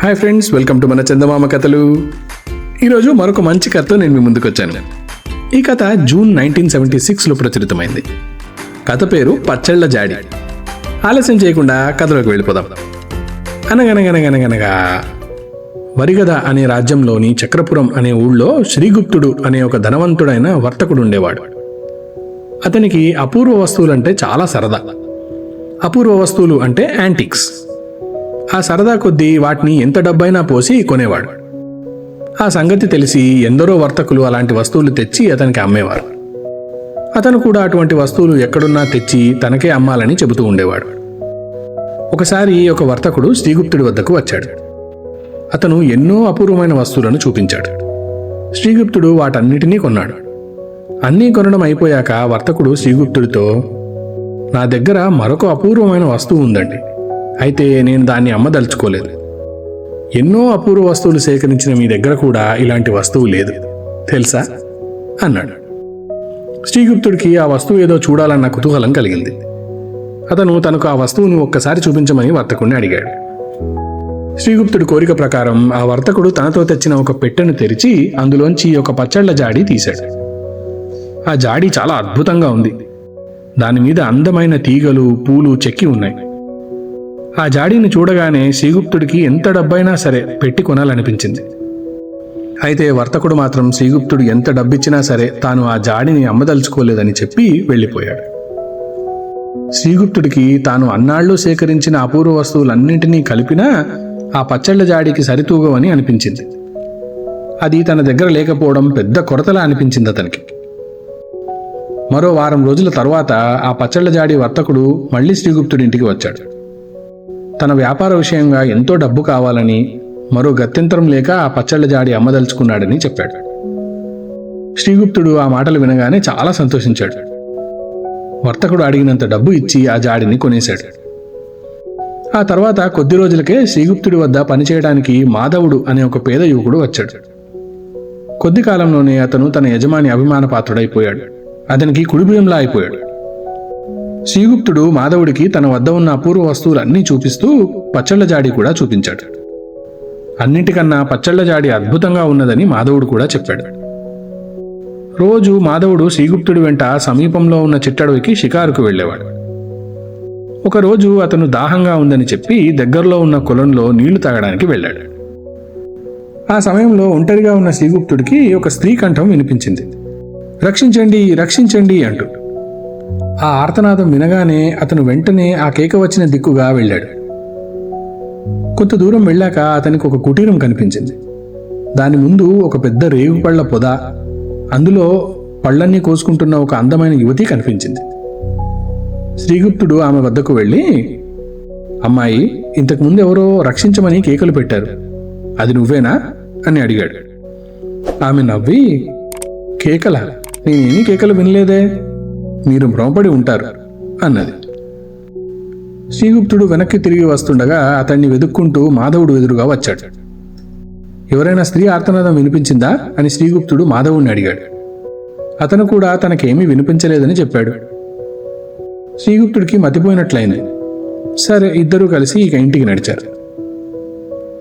Hi friends, welcome to మన చందమామ కథలు. ఈరోజు మరొక మంచి కథతో నేను మీ ముందుకు వచ్చాను. ఈ కథ జూన్ 1976లో ప్రచురితమైంది. కథ పేరు పచ్చళ్ళ జాడి. ఆలస్యం చేయకుండా కథలోకి వెళ్ళిపోదాం. అనగనగనగనగనగా వరిగద అనే రాజ్యంలోని చక్రపురం అనే ఊళ్ళో శ్రీగుప్తుడు అనే ఒక ధనవంతుడైన వర్తకుడు ఉండేవాడు. అతనికి అపూర్వ వస్తువులంటే చాలా సరదా. అపూర్వ వస్తువులు అంటే యాంటిక్స్. ఆ సరదా కొద్దీ వాటిని ఎంత డబ్బైనా పోసి కొనేవాడు. ఆ సంగతి తెలిసి ఎందరో వర్తకులు అలాంటి వస్తువులు తెచ్చి అతనికి అమ్మేవారు. అతను కూడా అటువంటి వస్తువులు ఎక్కడున్నా తెచ్చి తనకే అమ్మాలని చెబుతూ ఉండేవాడు. ఒకసారి ఒక వర్తకుడు శ్రీగుప్తుడి వద్దకు వచ్చాడు. అతను ఎన్నో అపూర్వమైన వస్తువులను చూపించాడు. శ్రీగుప్తుడు వాటన్నిటినీ కొన్నాడు. అన్నీ కొనడం అయిపోయాక వర్తకుడు శ్రీగుప్తుడితో, నా దగ్గర మరొక అపూర్వమైన వస్తువు ఉందండి. అయితే నేను దాన్ని అమ్మదలుచుకోలేదు. ఎన్నో అపూర్వ వస్తువులు సేకరించిన మీ దగ్గర కూడా ఇలాంటి వస్తువు లేదు తెలుసా అన్నాడు. శ్రీగుప్తుడికి ఆ వస్తువు ఏదో చూడాలన్న కుతూహలం కలిగింది. అతను తనకు ఆ వస్తువుని ఒక్కసారి చూపించమని వర్తకుడిని అడిగాడు. శ్రీగుప్తుడి కోరిక ప్రకారం ఆ వర్తకుడు తనతో తెచ్చిన ఒక పెట్టెను తెరిచి అందులోంచి ఒక పచ్చళ్ల జాడి తీశాడు. ఆ జాడి చాలా అద్భుతంగా ఉంది. దాని మీద అందమైన తీగలు, పూలు చెక్కి ఉన్నాయి. ఆ జాడీని చూడగానే శ్రీగుప్తుడికి ఎంత డబ్బైనా సరే పెట్టి కొనాలనిపించింది. అయితే వర్తకుడు మాత్రం శ్రీగుప్తుడు ఎంత డబ్బిచ్చినా సరే తాను ఆ జాడిని అమ్మదలుచుకోలేదని చెప్పి వెళ్ళిపోయాడు. శ్రీగుప్తుడికి తాను అన్నాళ్ళు సేకరించిన అపూర్వ వస్తువులన్నింటినీ కలిపినా ఆ పచ్చళ్ల జాడీకి సరితూగవని అనిపించింది. అది తన దగ్గర లేకపోవడం పెద్ద కొరతలా అనిపించింది అతనికి. మరో వారం రోజుల తర్వాత ఆ పచ్చళ్ల జాడీ వర్తకుడు మళ్లీ శ్రీగుప్తుడి ఇంటికి వచ్చాడు. తన వ్యాపార విషయంగా ఎంతో డబ్బు కావాలని, మరో గత్యంతరం లేక ఆ పచ్చళ్ల జాడి అమ్మదలుచుకున్నాడని చెప్పాడు. శ్రీగుప్తుడు ఆ మాటలు వినగానే చాలా సంతోషించాడు. వర్తకుడు అడిగినంత డబ్బు ఇచ్చి ఆ జాడిని కొనేశాడు. ఆ తర్వాత కొద్ది రోజులకే శ్రీగుప్తుడి వద్ద పనిచేయడానికి మాధవుడు అనే ఒక పేద యువకుడు వచ్చాడు. కొద్ది కాలంలోనే అతను తన యజమాని అభిమాన పాత్రుడైపోయాడు. అతనికి కుడిభుయంలా అయిపోయాడు. శ్రీగుప్తుడు మాధవుడికి తన వద్ద ఉన్న అపూర్వ వస్తువులన్నీ చూపిస్తూ పచ్చళ్ల జాడి కూడా చూపించాడు. అన్నింటికన్నా పచ్చళ్ల జాడి అద్భుతంగా ఉన్నదని మాధవుడు కూడా చెప్పాడు. రోజు మాధవుడు శ్రీగుప్తుడి వెంట సమీపంలో ఉన్న చిట్టడవికి షికారుకు వెళ్ళేవాడు. ఒకరోజు అతను దాహంగా ఉందని చెప్పి దగ్గరలో ఉన్న కొలంలో నీళ్లు తాగడానికి వెళ్ళాడు. ఆ సమయంలో ఒంటరిగా ఉన్న శ్రీగుప్తుడికి ఒక స్త్రీ కంఠం వినిపించింది. రక్షించండి, రక్షించండి అంటూ. ఆ ఆర్తనాదం వినగానే అతను వెంటనే ఆ కేక వచ్చిన దిక్కుగా వెళ్ళాడు. కొంత దూరం వెళ్ళాక అతనికి ఒక కుటీరం కనిపించింది. దాని ముందు ఒక పెద్ద రేగు పళ్ళ పొద, అందులో పళ్ళన్నీ కోసుకుంటున్న ఒక అందమైన యువతి కనిపించింది. శ్రీగుప్తుడు ఆమె వద్దకు వెళ్ళి, అమ్మాయి, ఇంతకుముందు ఎవరో రక్షించమని కేకలు పెట్టారు, అది నువ్వేనా అని అడిగాడు. ఆమె నవ్వి, కేకలా? నేనేమీ కేకలు వినలేదే, మీరు భ్రమపడి ఉంటారు అన్నది. శ్రీగుప్తుడు వెనక్కి తిరిగి వస్తుండగా అతన్ని వెతుక్కుంటూ మాధవుడు ఎదురుగా వచ్చాడు. ఎవరైనా స్త్రీ ఆర్తనాదం వినిపించిందా అని శ్రీగుప్తుడు మాధవుడిని అడిగాడు. అతను కూడా తనకేమీ వినిపించలేదని చెప్పాడు. శ్రీగుప్తుడికి మతిపోయినట్లయింది. సరే, ఇద్దరూ కలిసి ఇక ఇంటికి నడిచారు.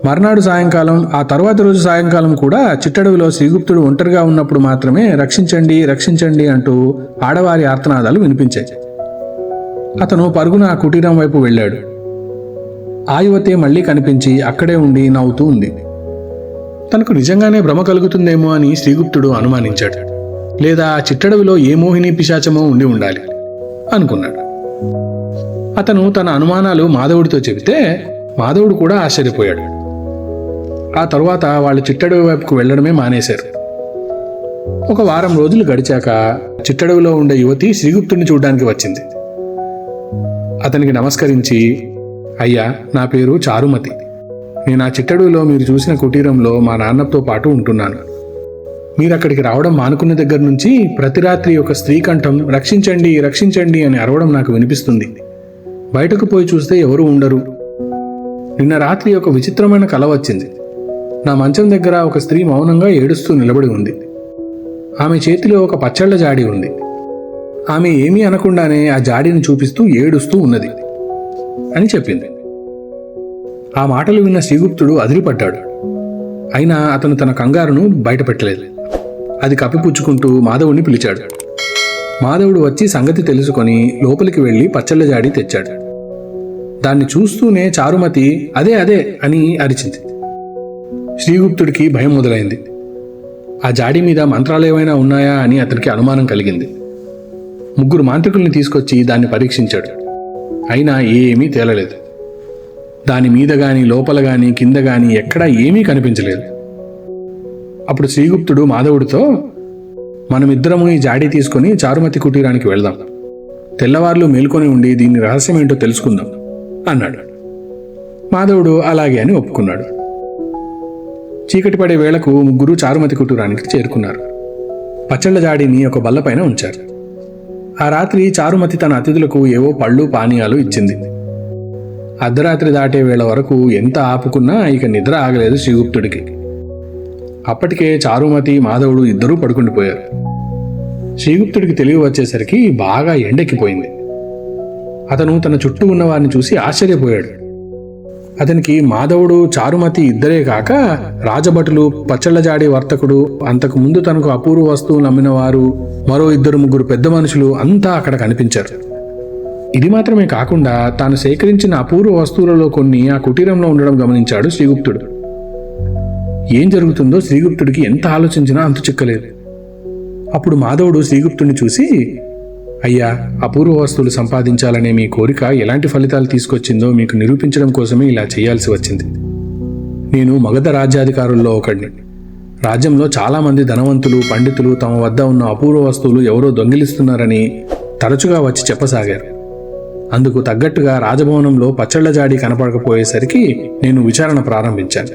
మర్నాడు సాయంకాలం, ఆ తర్వాతి రోజు సాయంకాలం కూడా చిట్టడవిలో శ్రీగుప్తుడు ఒంటరిగా ఉన్నప్పుడు మాత్రమే రక్షించండి, రక్షించండి అంటూ ఆడవారి ఆర్తనాదాలు వినిపించాయి. అతను పరుగున ఆ కుటీరం వైపు వెళ్ళాడు. ఆ యువతే మళ్లీ కనిపించి అక్కడే ఉండి నవ్వుతూ ఉంది. తనకు నిజంగానే భ్రమ కలుగుతుందేమో అని శ్రీగుప్తుడు అనుమానించాడు. లేదా ఆ చిట్టడవిలో ఏ మోహిని పిశాచమో ఉండి ఉండాలి అనుకున్నాడు. అతను తన అనుమానాలు మాధవుడితో చెబితే మాధవుడు కూడా ఆశ్చర్యపోయాడు. ఆ తరువాత వాళ్ళు చిట్టడవి వైపుకు వెళ్లడమే మానేశారు. ఒక వారం రోజులు గడిచాక చిట్టడవిలో ఉండే యువతి శ్రీగుప్తుడిని చూడ్డానికి వచ్చింది. అతనికి నమస్కరించి, అయ్యా, నా పేరు చారుమతి. నేను ఆ చిట్టడవిలో మీరు చూసిన కుటీరంలో మా నాన్నతో పాటు ఉంటున్నాను. మీరక్కడికి రావడం మానుకున్న దగ్గర నుంచి ప్రతి రాత్రి ఒక స్త్రీ కంఠం రక్షించండి, రక్షించండి అని అరవడం నాకు వినిపిస్తుంది. బయటకు పోయి చూస్తే ఎవరూ ఉండరు. నిన్న రాత్రి ఒక విచిత్రమైన కల వచ్చింది. నా మంచం దగ్గర ఒక స్త్రీ మౌనంగా ఏడుస్తూ నిలబడి ఉంది. ఆమె చేతిలో ఒక పచ్చళ్ల జాడి ఉంది. ఆమె ఏమీ అనకుండానే ఆ జాడీని చూపిస్తూ ఏడుస్తూ ఉన్నది అని చెప్పింది. ఆ మాటలు విన్న శ్రీగుప్తుడు అదిరిపడ్డాడు. అయినా అతను తన కంగారును బయటపెట్టలేదు. అది కప్పిపుచ్చుకుంటూ మాధవుడిని పిలిచాడు. మాధవుడు వచ్చి సంగతి తెలుసుకొని లోపలికి వెళ్లి పచ్చళ్ళ జాడి తెచ్చాడు. దాన్ని చూస్తూనే చారుమతి అదే అదే అని అరిచింది. శ్రీగుప్తుడికి భయం మొదలైంది. ఆ జాడి మీద మంత్రాలేమైనా ఉన్నాయా అని అతనికి అనుమానం కలిగింది. 3 మాంత్రికుల్ని తీసుకొచ్చి దాన్ని పరీక్షించాడు. అయినా ఏమీ తేలలేదు. దాని మీద గాని లోపల గాని కింద గాని ఎక్కడా ఏమీ కనిపించలేదు. అప్పుడు శ్రీగుప్తుడు మాధవుడితో, మనమిద్దరము ఈ జాడీ తీసుకుని చారుమతి కుటీరానికి వెళ్దాం. తెల్లవార్లు మేల్కొని ఉండి దీని రహస్యమేంటో తెలుసుకుందాం అన్నాడు. మాధవుడు అలాగే అని ఒప్పుకున్నాడు. చీకటి పడే వేళకు 3 చారుమతి కుటీరానికి చేరుకున్నారు. పచ్చళ్ల జాడీని ఒక బల్లపైన ఉంచారు. ఆ రాత్రి చారుమతి తన అతిథులకు ఏవో పళ్ళు పానీయాలు ఇచ్చింది. అర్ధరాత్రి దాటే వేళ వరకు ఎంత ఆపుకున్నా ఇక నిద్ర ఆగలేదు శ్రీగుప్తుడికి. అప్పటికే చారుమతి మాధవుడు ఇద్దరూ పడుకుండిపోయారు. శ్రీగుప్తుడికి తెలివి వచ్చేసరికి బాగా ఎండెక్కిపోయింది. అతను తన చుట్టూ ఉన్న వారిని చూసి ఆశ్చర్యపోయాడు. అతనికి మాధవుడు చారుమతి ఇద్దరే కాక రాజభటులు, పచ్చళ్ల జాడి వర్తకుడు, అంతకు ముందు తనకు అపూర్వ వస్తువులు అమ్మిన వారు, మరో 2-3 పెద్ద మనుషులు అంతా అక్కడ కనిపించారు. ఇది మాత్రమే కాకుండా తాను సేకరించిన అపూర్వ వస్తువులలో కొన్ని ఆ కుటీరంలో ఉండడం గమనించాడు శ్రీగుప్తుడు. ఏం జరుగుతుందో శ్రీగుప్తుడికి ఎంత ఆలోచించినా అంతు చిక్కలేదు. అప్పుడు మాధవుడు శ్రీగుప్తుడిని చూసి, అయ్యా, అపూర్వ వస్తువులు సంపాదించాలనే మీ కోరిక ఎలాంటి ఫలితాలు తీసుకొచ్చిందో మీకు నిరూపించడం కోసమే ఇలా చేయాల్సి వచ్చింది. నేను మగధ రాజ్యాధికారుల్లో ఒకడిని. రాజ్యంలో చాలామంది ధనవంతులు, పండితులు తమ వద్ద ఉన్న అపూర్వ వస్తువులు ఎవరో దొంగిలిస్తున్నారని తరచుగా వచ్చి చెప్పసాగారు. అందుకు తగ్గట్టుగా రాజభవనంలో పచ్చళ్ల జాడి కనపడకపోయేసరికి నేను విచారణ ప్రారంభించాను.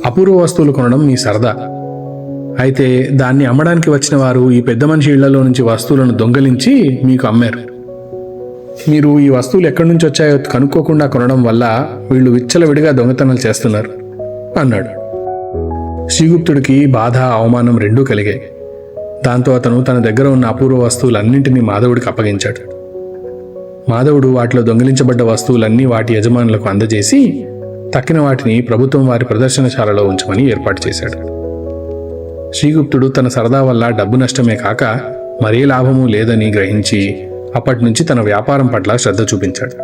అపూర్వ వస్తువులు కొనడం మీ సరదా. అయితే దాన్ని అమ్మడానికి వచ్చిన వారు ఈ పెద్ద మనిషి ఇళ్లలో నుంచి వస్తువులను దొంగలించి మీకు అమ్మారు. మీరు ఈ వస్తువులు ఎక్కడి నుంచి వచ్చాయో కనుక్కోకుండా కొనడం వల్ల వీళ్ళు విచ్చలవిడిగా దొంగతనాలు చేస్తున్నారు అన్నాడు. శ్రీగుప్తుడికి బాధ, అవమానం రెండూ కలిగాయి. దాంతో అతను తన దగ్గర ఉన్న అపూర్వ వస్తువులన్నింటినీ మాధవుడికి అప్పగించాడు. మాధవుడు వాటిలో దొంగిలించబడ్డ వస్తువులన్నీ వాటి యజమానులకు అందజేసి తక్కిన వాటిని ప్రభుత్వం వారి ప్రదర్శనశాలలో ఉంచమని ఏర్పాటు చేశాడు. శ్రీగుప్తుడు తన సరదా వల్ల డబ్బు నష్టమే కాక మరే లాభమూ లేదని గ్రహించి అప్పటి నుంచి తన వ్యాపారం పట్ల శ్రద్ధ చూపించాడు.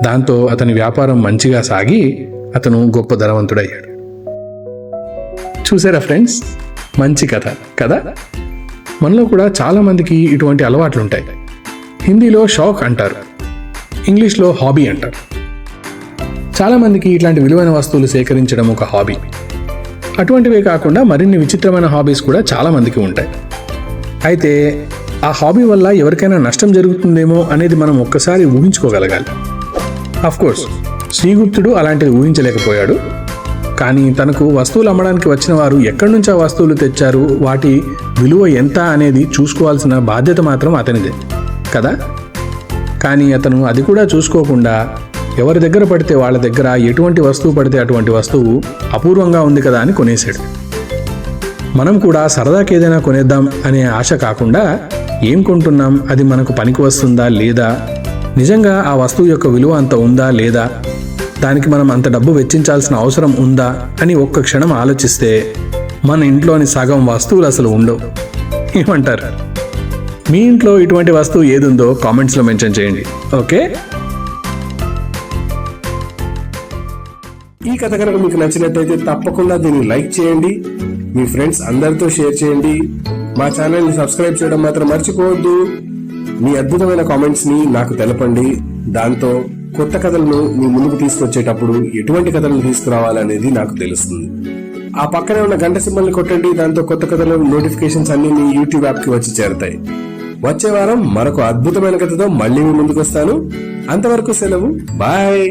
దాంతో అతని వ్యాపారం మంచిగా సాగి అతను గొప్ప ధనవంతుడయ్యాడు. చూసారా ఫ్రెండ్స్, మంచి కథ కదా. మనలో కూడా చాలా మందికి ఇటువంటి అలవాట్లుంటాయి. హిందీలో షౌక్ అంటారు, ఇంగ్లీష్లో హాబీ అంటారు. చాలామందికి ఇట్లాంటి విలువైన వస్తువులు సేకరించడం ఒక హాబీ. అటువంటివే కాకుండా మరిన్ని విచిత్రమైన హాబీస్ కూడా చాలామందికి ఉంటాయి. అయితే ఆ హాబీ వల్ల ఎవరికైనా నష్టం జరుగుతుందేమో అనేది మనం ఒక్కసారి ఊహించుకోగలగాలి. అఫ్కోర్స్ శ్రీగుప్తుడు అలాంటిది ఊహించలేకపోయాడు. కానీ తనకు వస్తువులు అమ్మడానికి వచ్చిన వారు ఎక్కడి నుంచి ఆ వస్తువులు తెచ్చారు, వాటి విలువ ఎంత అనేది చూసుకోవాల్సిన బాధ్యత మాత్రం అతనిదే కదా. కానీ అతను అది కూడా చూసుకోకుండా ఎవరి దగ్గర పడితే వాళ్ళ దగ్గర ఎటువంటి వస్తువు పడితే అటువంటి వస్తువు అపూర్వంగా ఉంది కదా అని కొనేశాడు. మనం కూడా సరదాకి ఏదైనా కొనేద్దాం అనే ఆశ కాకుండా ఏం కొంటున్నాం, అది మనకు పనికి వస్తుందా లేదా, నిజంగా ఆ వస్తువు యొక్క విలువ అంత ఉందా లేదా, దానికి మనం అంత డబ్బు వెచ్చించాల్సిన అవసరం ఉందా అని ఒక్క క్షణం ఆలోచిస్తే మన ఇంట్లోని సగం వస్తువులు అసలు ఉండవు. ఏమంటారు? మీ ఇంట్లో ఇటువంటి వస్తువు ఏదుందో కామెంట్స్లో మెన్షన్ చేయండి. ఓకే. ఈ కథ కనుక మీకు నచ్చినట్లయితే తప్పకుండా దీన్ని లైక్ చేయండి, మీ ఫ్రెండ్స్ అందరితో షేర్ చేయండి. మా ఛానల్ని సబ్స్క్రైబ్ చేయడం మాత్రం మర్చిపోవద్దు. మీ అద్భుతమైన కామెంట్స్ ని నాకు తెలపండి. దాంతో కొత్త కథలను మీ ముందుకు తీసుకొచ్చేటప్పుడు ఎటువంటి కథలను తీసుకురావాలనేది నాకు తెలుస్తుంది. ఆ పక్కనే ఉన్న గంట సింబల్ని కొట్టండి. దాంతో కొత్త కథల నోటిఫికేషన్స్ అన్ని మీ యూట్యూబ్ యాప్ కి వచ్చి చేరతాయి. వచ్చే వారం మరొక అద్భుతమైన కథతో మళ్ళీ మీ ముందుకు వస్తాను. అంతవరకు సెలవు. బాయ్.